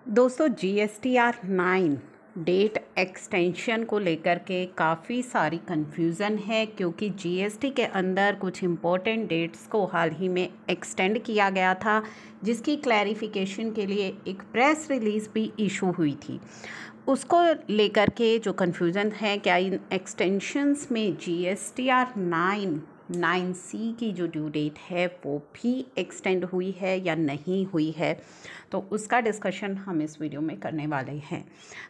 दोस्तों GSTR 9 date extension को लेकर के काफ़ी सारी कन्फ्यूज़न है, क्योंकि जीएसटी के अंदर कुछ इम्पोर्टेंट डेट्स को हाल ही में एक्सटेंड किया गया था, जिसकी क्लैरिफिकेशन के लिए एक प्रेस रिलीज़ भी इशू हुई थी। उसको लेकर के जो कन्फ्यूज़न है, क्या इन एक्सटेंशंस में GSTR 9C की जो ड्यू डेट है वो भी एक्सटेंड हुई है या नहीं हुई है, तो उसका डिस्कशन हम इस वीडियो में करने वाले हैं।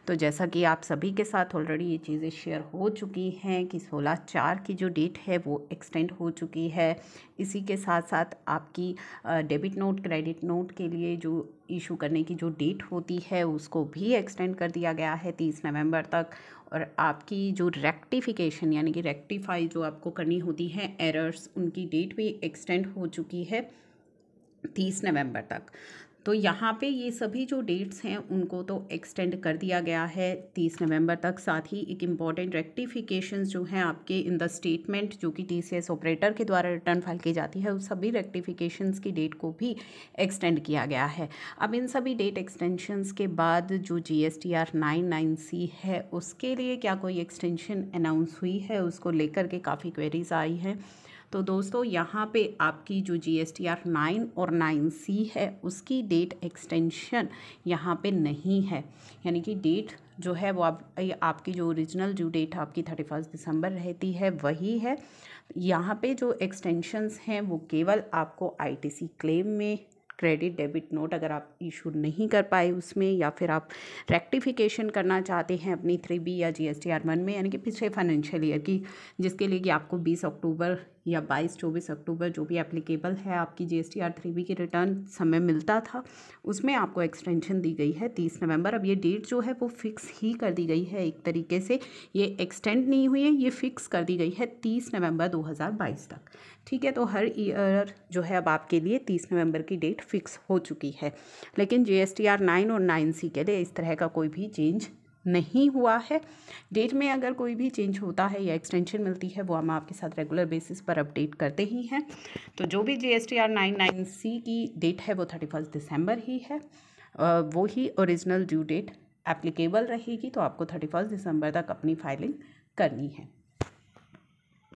तो जैसा कि आप सभी के साथ ऑलरेडी ये चीज़ें शेयर हो चुकी हैं कि 16/4 की जो डेट है वो एक्सटेंड हो चुकी है। इसी के साथ साथ आपकी डेबिट नोट क्रेडिट नोट के लिए जो इशू करने की जो डेट होती है उसको भी एक्सटेंड कर दिया गया है 30 नवंबर तक। और आपकी जो रेक्टिफिकेशन यानी कि रेक्टिफाई जो आपको करनी होती है एरर्स, उनकी डेट भी एक्सटेंड हो चुकी है 30 नवंबर तक। तो यहाँ पे ये सभी जो डेट्स हैं उनको तो एक्सटेंड कर दिया गया है 30 नवंबर तक। साथ ही एक इम्पॉर्टेंट रेक्टिफिकेशंस जो हैं आपके इन द स्टेटमेंट जो कि TCS ऑपरेटर के द्वारा रिटर्न फाइल की जाती है, उस सभी रेक्टिफिकेशंस की डेट को भी एक्सटेंड किया गया है। अब इन सभी डेट एक्सटेंशंस के बाद जो GSTR 9C है उसके लिए क्या कोई एक्सटेंशन अनाउंस हुई है, उसको लेकर के काफ़ी क्वेरीज आई हैं। तो दोस्तों यहाँ पे आपकी जो GSTR 9 और 9C है उसकी डेट एक्सटेंशन यहाँ पे नहीं है, यानी कि डेट जो है वो आपकी जो ओरिजिनल ड्यू डेट आपकी 31 दिसंबर रहती है वही है। यहाँ पे जो एक्सटेंशंस हैं वो केवल आपको ITC क्लेम में क्रेडिट डेबिट नोट अगर आप इशू नहीं कर पाए उसमें, या फिर आप रेक्टिफिकेशन करना चाहते हैं अपनी 3B या GSTR 1 में, यानी कि पिछले फाइनेंशियल ईयर की, जिसके लिए कि आपको 20 अक्टूबर या 22-24 अक्टूबर जो भी एप्लीकेबल है आपकी GSTR 3B की रिटर्न समय मिलता था, उसमें आपको एक्सटेंशन दी गई है 30 नवंबर। अब ये डेट जो है वो फिक्स ही कर दी गई है, एक तरीके से ये एक्सटेंड नहीं हुई है, ये फिक्स कर दी गई है 30 नवंबर 2022 तक। ठीक है, तो हर ईयर जो है अब आपके लिए 30 नवंबर की डेट फिक्स हो चुकी है, लेकिन GSTR 9 और 9C के लिए इस तरह का कोई भी चेंज नहीं हुआ है। डेट में अगर कोई भी चेंज होता है या एक्सटेंशन मिलती है वो हम आपके साथ रेगुलर बेसिस पर अपडेट करते ही हैं। तो जो भी GSTR 9C की डेट है वो 31 दिसंबर ही है, वो ही ओरिजिनल ड्यू डेट एप्लीकेबल रहेगी। तो आपको 31 दिसंबर तक अपनी फाइलिंग करनी है।